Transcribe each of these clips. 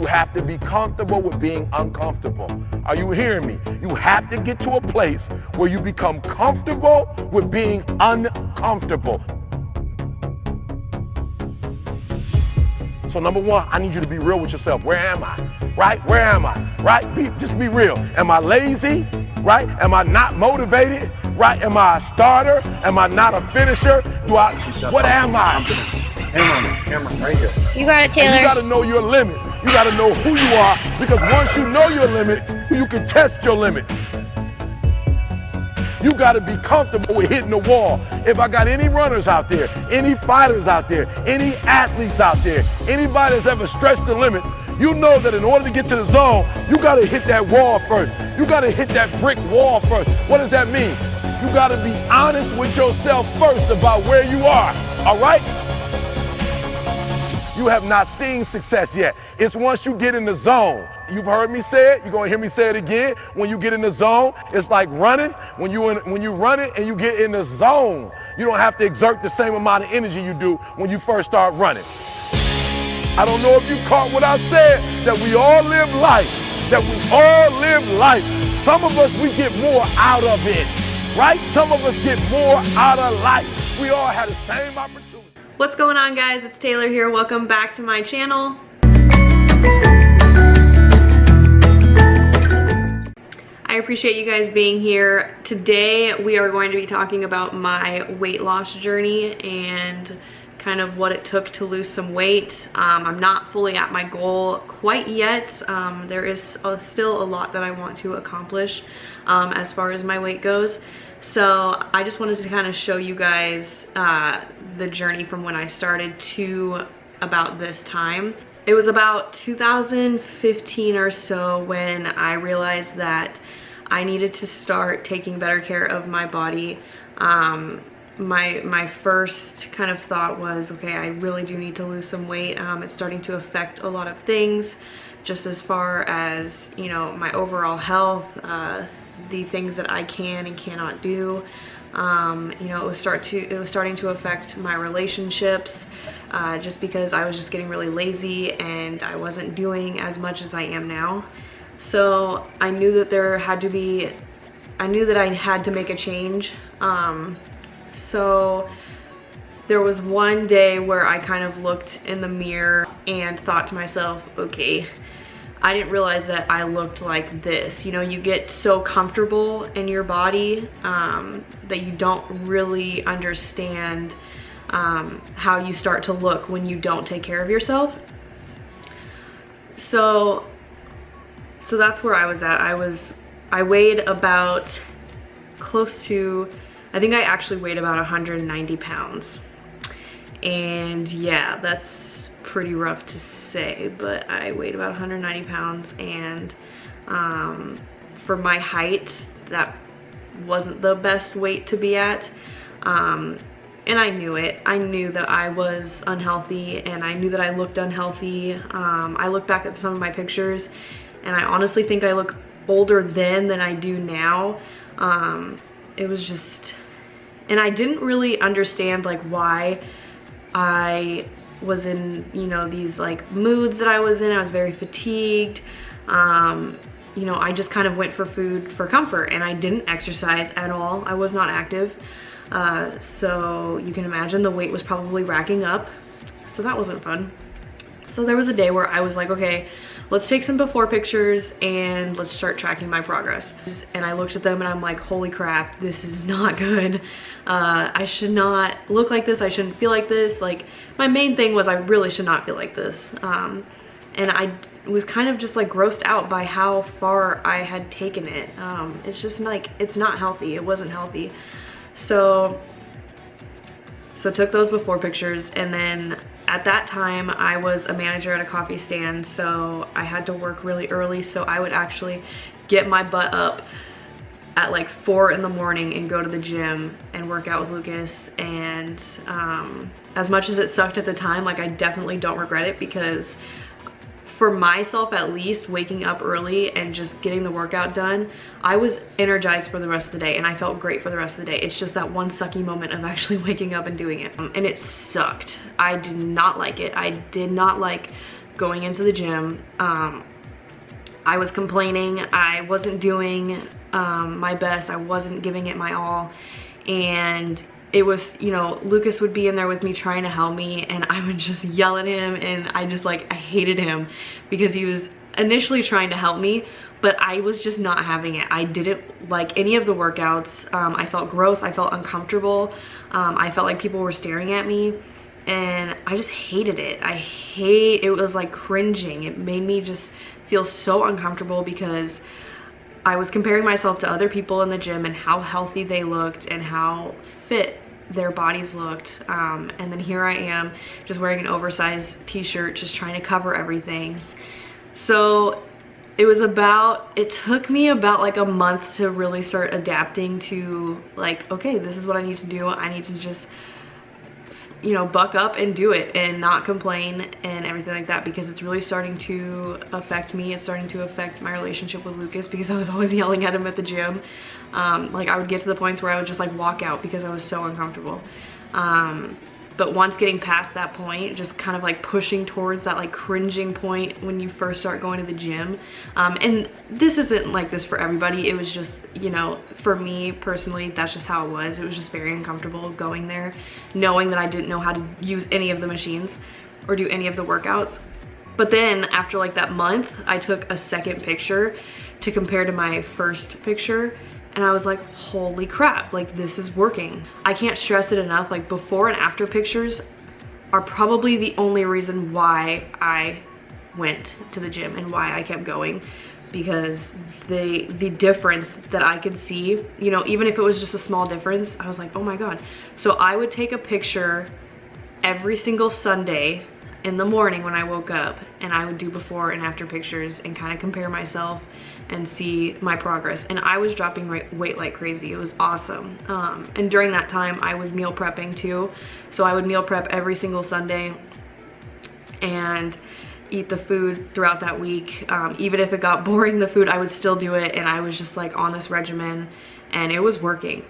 You have to be comfortable with being uncomfortable. Are you hearing me? You have to get to a place where you become comfortable with being uncomfortable. So number one, I need you to be real with yourself. Where am I? Right? Where am I? Right? Just be real. Am I lazy? Right? Am I not motivated? Right? Am I a starter? Am I not a finisher? What am I? Camera, right here. You got it, Taylor. And you gotta know your limits. You gotta know who you are, because once you know your limits, you can test your limits. You gotta be comfortable with hitting the wall. If I got any runners out there, any fighters out there, any athletes out there, anybody that's ever stretched the limits, you know that in order to get to the zone, you gotta hit that wall first. You gotta hit that brick wall first. What does that mean? You gotta be honest with yourself first about where you are, all right? You have not seen success yet. It's once you get in the zone. You've heard me say it. You're gonna hear me say it again. When you get in the zone, it's like running. When you run it and you get in the zone, you don't have to exert the same amount of energy you do when you first start running. I don't know if you caught what I said, that we all live life. That we all live life. Some of us, we get more out of it, right? Some of us get more out of life. We all have the same opportunity. What's going on, guys? It's Taylor here. Welcome back to my channel. I appreciate you guys being here. Today we are going to be talking about my weight loss journey and kind of what it took to lose some weight. I'm not fully at my goal quite yet. There is still a lot that I want to accomplish as far as my weight goes. So I just wanted to kind of show you guys the journey from when I started to about this time. It was about 2015 or so when I realized that I needed to start taking better care of my body. My first kind of thought was, okay, I really do need to lose some weight. It's starting to affect a lot of things, just as far as, you know, my overall health, the things that I can and cannot do. You know, it was starting to affect my relationships, just because I was just getting really lazy and I wasn't doing as much as I am now. So I knew that I had to make a change. So there was one day where I kind of looked in the mirror and thought to myself, okay, I didn't realize that I looked like this. You know, you get so comfortable in your body that you don't really understand how you start to look when you don't take care of yourself. So that's where I was at. I weighed about close to, I think I actually weighed about 190 pounds. And yeah, that's pretty rough to say, but I weighed about 190 pounds, and for my height, that wasn't the best weight to be at. And I knew it. I knew that I was unhealthy, and I knew that I looked unhealthy. I look back at some of my pictures, and I honestly think I look older then than I do now. It was just, and I didn't really understand like why I was in, you know, these like moods that I was in. I was very fatigued. You know, I just kind of went for food for comfort, and I didn't exercise at all. I was not active. So you can imagine the weight was probably racking up. So that wasn't fun. So there was a day where I was like, okay, let's take some before pictures and let's start tracking my progress. And I looked at them and I'm like, holy crap, this is not good. I should not look like this. I shouldn't feel like this. Like, my main thing was I really should not feel like this. And I was kind of just like grossed out by how far I had taken it. It's just like, it's not healthy. It wasn't healthy. So took those before pictures, and then at that time I was a manager at a coffee stand, so I had to work really early. So I would actually get my butt up at like 4 in the morning and go to the gym and work out with Lucas. And as much as it sucked at the time, like, I definitely don't regret it, because for myself at least, waking up early and just getting the workout done, I was energized for the rest of the day, and I felt great for the rest of the day. It's just that one sucky moment of actually waking up and doing it. And it sucked. I did not like it. I did not like going into the gym. I was complaining. I wasn't doing my best. I wasn't giving it my all. And it was, you know, Lucas would be in there with me trying to help me, and I would just yell at him, and I just like, I hated him because he was initially trying to help me, but I was just not having it. I didn't like any of the workouts. I felt gross. I felt uncomfortable. I felt like people were staring at me, and I just hated it. It was like cringing. It made me just feel so uncomfortable because I was comparing myself to other people in the gym and how healthy they looked and how fit their bodies looked. And then here I am just wearing an oversized t-shirt, just trying to cover everything. So it took me about like a month to really start adapting to like, okay, this is what I need to do. I need to just, you know, buck up and do it and not complain and everything like that, because it's really starting to affect me. It's starting to affect my relationship with Lucas because I was always yelling at him at the gym. Like I would get to the points where I would just like walk out because I was so uncomfortable. But once getting past that point, just kind of like pushing towards that like cringing point when you first start going to the gym. And this isn't like this for everybody. It was just, you know, for me personally, that's just how it was. It was just very uncomfortable going there, knowing that I didn't know how to use any of the machines or do any of the workouts. But then after like that month, I took a second picture to compare to my first picture. And I was like, holy crap, like this is working. I can't stress it enough, like before and after pictures are probably the only reason why I went to the gym and why I kept going, because the difference that I could see, you know, even if it was just a small difference, I was like, oh my God. So I would take a picture every single Sunday in the morning when I woke up, and I would do before and after pictures and kind of compare myself and see my progress. And I was dropping weight like crazy. It was awesome. And during that time I was meal prepping too. So I would meal prep every single Sunday and eat the food throughout that week. Even if it got boring, the food, I would still do it. And I was just like on this regimen and it was working.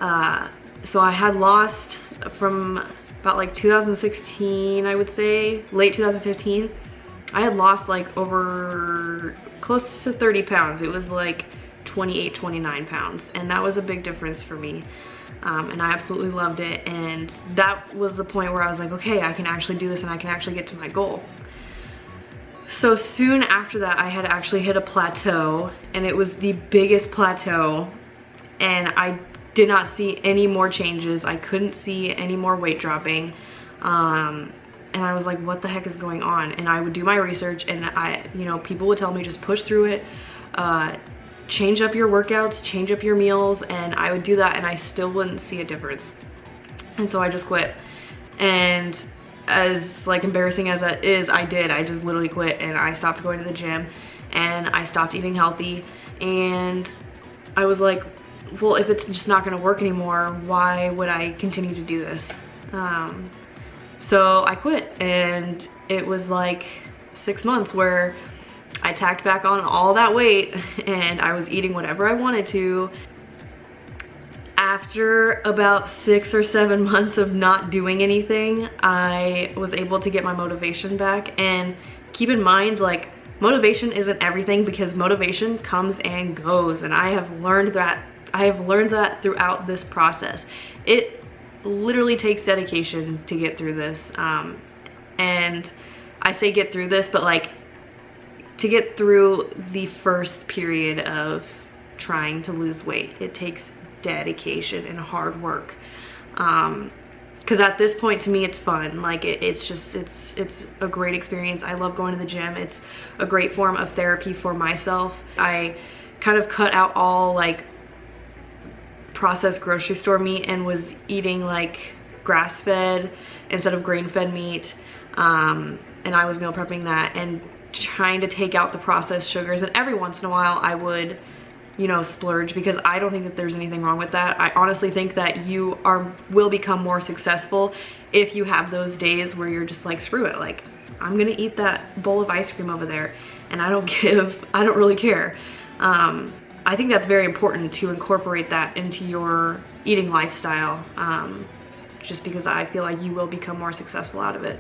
So I had lost from about like 2016, I would say, late 2015, I had lost like over close to 30 pounds. It was like 28, 29 pounds. And that was a big difference for me. And I absolutely loved it. And that was the point where I was like, okay, I can actually do this and I can actually get to my goal. So soon after that, I had actually hit a plateau, and it was the biggest plateau. And I did not see any more changes. I couldn't see any more weight dropping. And I was like, what the heck is going on? And I would do my research, and you know, people would tell me just push through it, change up your workouts, change up your meals, and I would do that and I still wouldn't see a difference. And so I just quit. And as like embarrassing as that is, I just literally quit, and I stopped going to the gym and I stopped eating healthy. And I was like, well, if it's just not gonna work anymore, why would I continue to do this? So I quit, and it was like 6 months where I tacked back on all that weight and I was eating whatever I wanted to. After about 6 or 7 months of not doing anything, I was able to get my motivation back. And keep in mind, like, motivation isn't everything, because motivation comes and goes, and I have learned that throughout this process. It literally takes dedication to get through this. And I say get through this, but like to get through the first period of trying to lose weight, it takes dedication and hard work. Because at this point, to me, it's fun. Like it's a great experience. I love going to the gym. It's a great form of therapy for myself. I kind of cut out all like processed grocery store meat and was eating like grass-fed instead of grain-fed meat. And I was meal prepping that and trying to take out the processed sugars. And every once in a while I would, you know, splurge, because I don't think that there's anything wrong with that. I honestly think that you will become more successful if you have those days where you're just like, screw it, like I'm gonna eat that bowl of ice cream over there and I don't really care. I think that's very important to incorporate that into your eating lifestyle, just because I feel like you will become more successful out of it.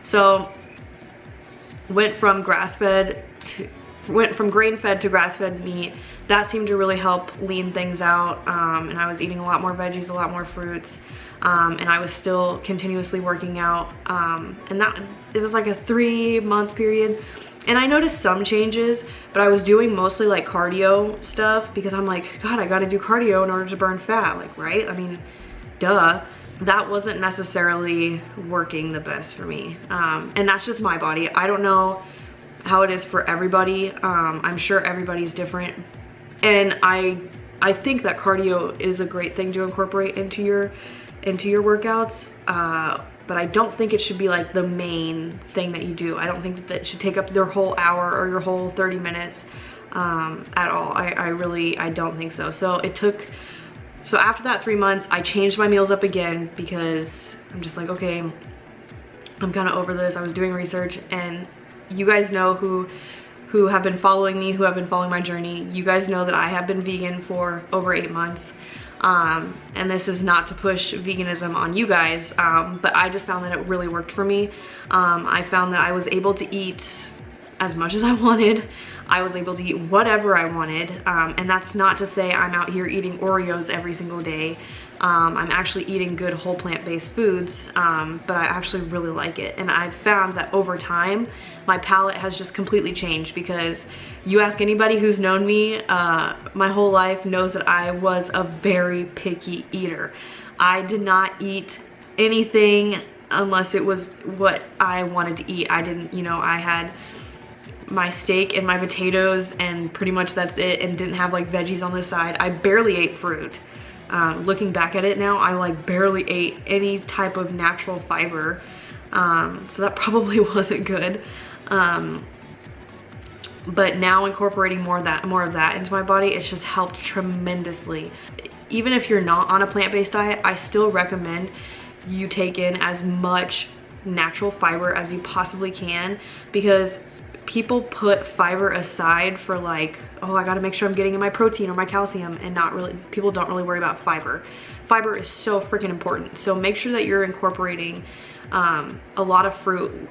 So went from grain-fed to grass-fed meat. That seemed to really help lean things out, and I was eating a lot more veggies, a lot more fruits, and I was still continuously working out, and it was like a 3-month period. And I noticed some changes, but I was doing mostly like cardio stuff because I'm like, God, I gotta do cardio in order to burn fat, like, right? I mean, duh. That wasn't necessarily working the best for me. And that's just my body. I don't know how it is for everybody. I'm sure everybody's different. And I think that cardio is a great thing to incorporate into your workouts. But I don't think it should be like the main thing that you do. I don't think that it should take up your whole hour or your whole 30 minutes at all. I don't think so. So after that 3 months, I changed my meals up again because I'm just like, okay, I'm kind of over this. I was doing research, and you guys know who have been following me, who have been following my journey, you guys know that I have been vegan for over 8 months. And this is not to push veganism on you guys, but I just found that it really worked for me. I found that I was able to eat as much as I wanted. I was able to eat whatever I wanted, and that's not to say I'm out here eating Oreos every single day. I'm actually eating good whole plant-based foods, but I actually really like it. And I've found that over time, my palate has just completely changed, because you ask anybody who's known me my whole life knows that I was a very picky eater. I did not eat anything unless it was what I wanted to eat. I didn't, I had my steak and my potatoes and pretty much that's it, and didn't have like veggies on the side. I barely ate fruit. Looking back at it now, I like barely ate any type of natural fiber, so that probably wasn't good. But now incorporating more of that into my body, it's just helped tremendously. Even if you're not on a plant-based diet, I still recommend you take in as much natural fiber as you possibly can, because people put fiber aside for like, oh, I gotta make sure I'm getting in my protein or my calcium, and people don't really worry about fiber. Fiber is so freaking important. So make sure that you're incorporating a lot of fruit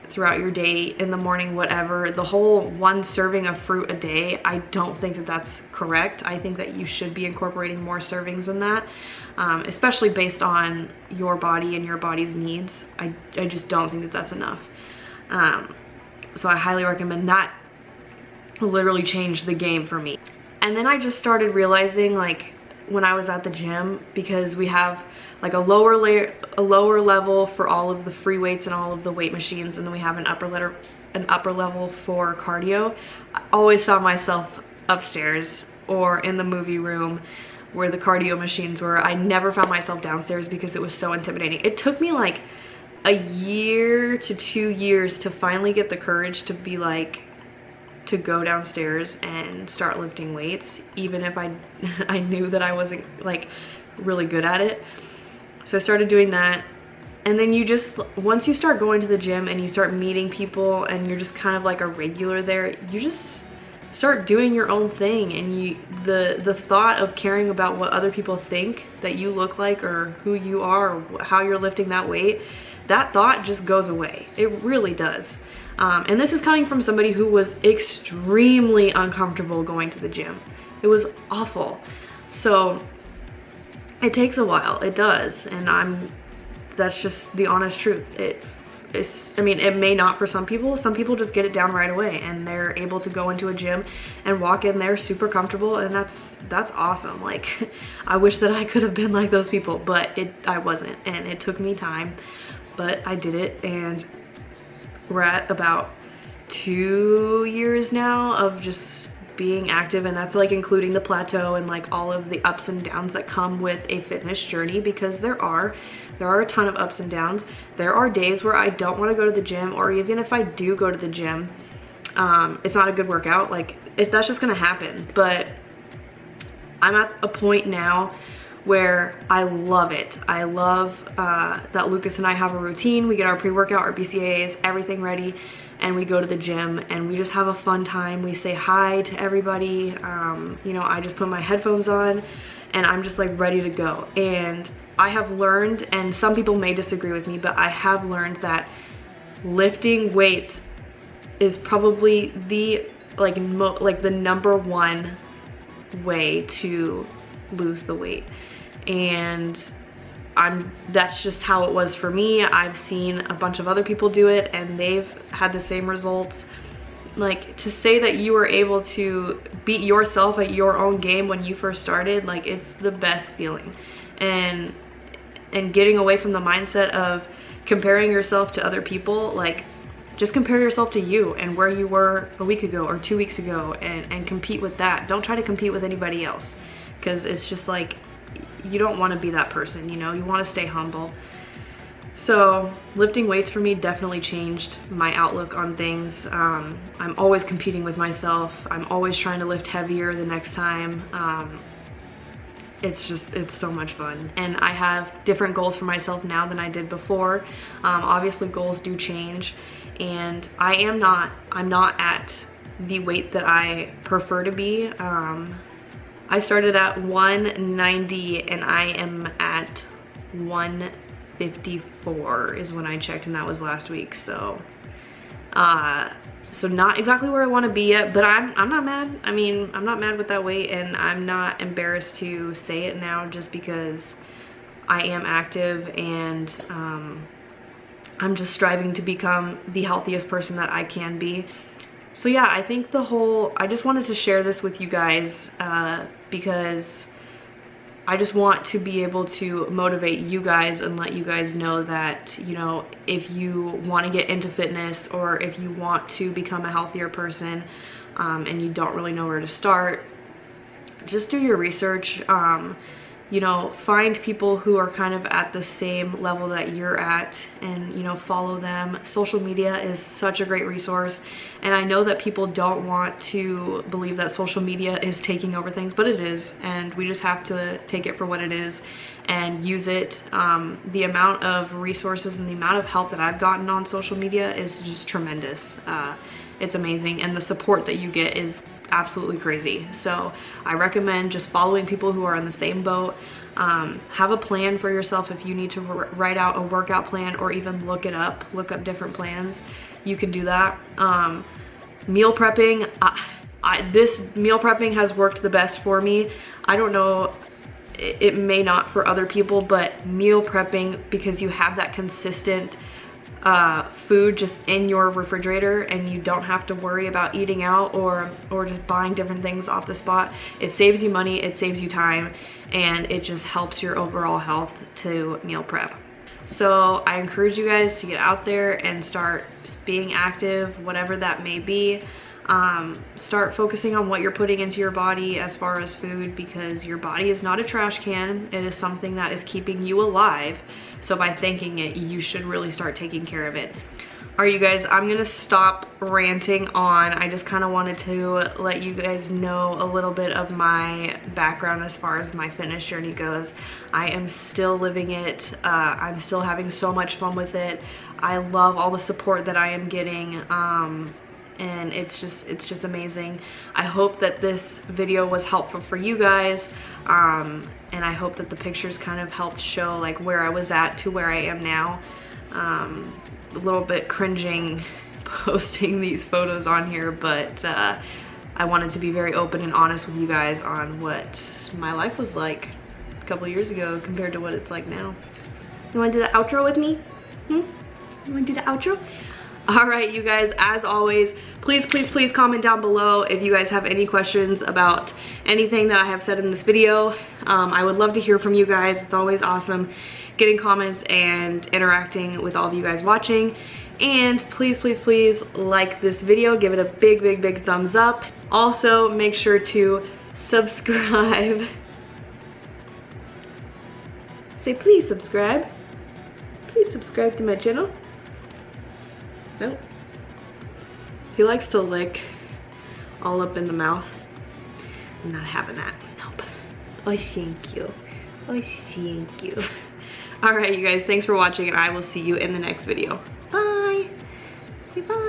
throughout your day, in the morning, whatever. The whole 1 serving of fruit a day, I don't think that that's correct. I think that you should be incorporating more servings than that, especially based on your body and your body's needs. I just don't think that that's enough. So I highly recommend that. Literally changed the game for me. And then I just started realizing, like, when I was at the gym, because we have like a lower level for all of the free weights and all of the weight machines, and then we have an upper level for cardio. I always saw myself upstairs or in the movie room where the cardio machines were. I never found myself downstairs because it was so intimidating. It took me like a year to 2 years to finally get the courage to be like, to go downstairs and start lifting weights, even if I knew that I wasn't like really good at it. So I started doing that. And then once you start going to the gym and you start meeting people and you're just kind of like a regular there, you just start doing your own thing. And the thought of caring about what other people think that you look like, or who you are, or how you're lifting that weight, that thought just goes away. It really does. And this is coming from somebody who was extremely uncomfortable going to the gym. It was awful. So it takes a while, it does, and that's just the honest truth. I mean, it may not for some people. Some people just get it down right away, and they're able to go into a gym and walk in there super comfortable, and that's awesome. Like, I wish that I could have been like those people, but I wasn't, and it took me time, but I did it, and we're at about 2 years now of just being active, and that's like including the plateau and like all of the ups and downs that come with a fitness journey, because there are a ton of ups and downs. There are days where I don't want to go to the gym, or even if I do go to the gym, it's not a good workout. Like, that's just gonna happen. But I'm at a point now where I love it. I love that Lucas and I have a routine. We get our pre-workout, our BCAAs, everything ready, and we go to the gym and we just have a fun time. We say hi to everybody. I just put my headphones on and I'm just like ready to go. And I have learned, and some people may disagree with me, but I have learned that lifting weights is probably the like the number one way to lose the weight. And that's just how it was for me. I've seen a bunch of other people do it and they've had the same results. Like, to say that you were able to beat yourself at your own game when you first started, like, it's the best feeling. And getting away from the mindset of comparing yourself to other people, like, just compare yourself to you and where you were a week ago or 2 weeks ago, and compete with that. Don't try to compete with anybody else, because it's just like, you don't want to be that person, you know? You want to stay humble. So lifting weights for me definitely changed my outlook on things. I'm always competing with myself. I'm always trying to lift heavier the next time. It's so much fun. And I have different goals for myself now than I did before. Obviously goals do change, and I'm not at the weight that I prefer to be. I started at 190 and I am at 154 is when I checked, and that was last week. So so not exactly where I want to be yet, but I'm not mad. I mean, I'm not mad with that weight, and I'm not embarrassed to say it now, just because I am active, and I'm just striving to become the healthiest person that I can be. So yeah, I think I just wanted to share this with you guys because I just want to be able to motivate you guys and let you guys know that, you know, if you want to get into fitness, or if you want to become a healthier person, and you don't really know where to start, just do your research. You know, find people who are kind of at the same level that you're at, and, you know, follow them. Social media is such a great resource, and I know that people don't want to believe that social media is taking over things, but it is, and we just have to take it for what it is and use it. The amount of resources and the amount of help that I've gotten on social media is just tremendous. It's amazing, and the support that you get is absolutely crazy. So I recommend just following people who are in the same boat. Have a plan for yourself. If you need to write out a workout plan, or even look up different plans, you can do that. Meal prepping, this meal prepping has worked the best for me. I don't know, it may not for other people, but meal prepping, because you have that consistent food just in your refrigerator, and you don't have to worry about eating out or just buying different things off the spot. It saves you money, it saves you time, and it just helps your overall health to meal prep. So I encourage you guys to get out there and start being active, whatever that may be. Start focusing on what you're putting into your body as far as food, because your body is not a trash can. It is something that is keeping you alive. So by thanking it, you should really start taking care of it. All right, you guys, I'm gonna stop ranting on. I just kind of wanted to let you guys know a little bit of my background as far as my fitness journey goes. I am still living it. I'm still having so much fun with it. I love all the support that I am getting. And it's just amazing. I hope that this video was helpful for you guys, and I hope that the pictures kind of helped show like where I was at to where I am now. A little bit cringing posting these photos on here, but I wanted to be very open and honest with you guys on what my life was like a couple years ago compared to what it's like now. You want to do the outro with me? You want to do the outro? All right, you guys, as always, please comment down below if you guys have any questions about anything that I have said in this video. I would love to hear from you guys. It's always awesome getting comments and interacting with all of you guys watching. And please like this video, give it a big thumbs up. Also, make sure to subscribe. Say please subscribe. Please subscribe to my channel. Nope. He likes to lick all up in the mouth. I'm not having that. Nope. Oh, thank you. Oh, thank you. Alright, you guys, thanks for watching, and I will see you in the next video. Bye. Say bye.